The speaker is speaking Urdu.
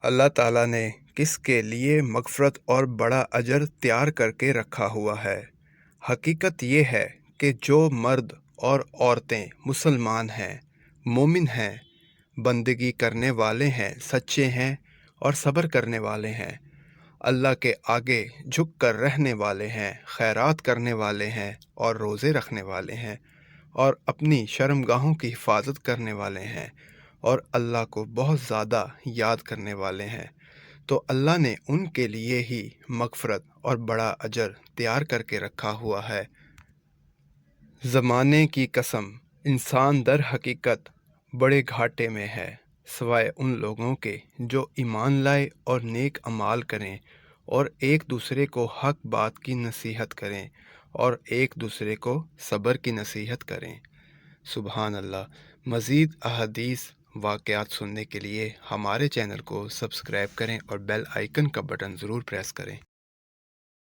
اللہ تعالیٰ نے کس کے لیے مغفرت اور بڑا اجر تیار کر کے رکھا ہوا ہے؟ حقیقت یہ ہے کہ جو مرد اور عورتیں مسلمان ہیں، مومن ہیں، بندگی کرنے والے ہیں، سچے ہیں اور صبر کرنے والے ہیں، اللہ کے آگے جھک کر رہنے والے ہیں، خیرات کرنے والے ہیں اور روزے رکھنے والے ہیں اور اپنی شرمگاہوں کی حفاظت کرنے والے ہیں اور اللہ کو بہت زیادہ یاد کرنے والے ہیں، تو اللہ نے ان کے لیے ہی مغفرت اور بڑا اجر تیار کر کے رکھا ہوا ہے۔ زمانے کی قسم، انسان در حقیقت بڑے گھاٹے میں ہے، سوائے ان لوگوں کے جو ایمان لائے اور نیک اعمال کریں اور ایک دوسرے کو حق بات کی نصیحت کریں اور ایک دوسرے کو صبر کی نصیحت کریں۔ سبحان اللہ۔ مزید احادیث واقعات سننے کے لیے ہمارے چینل کو سبسکرائب کریں اور بیل آئیکن کا بٹن ضرور پریس کریں۔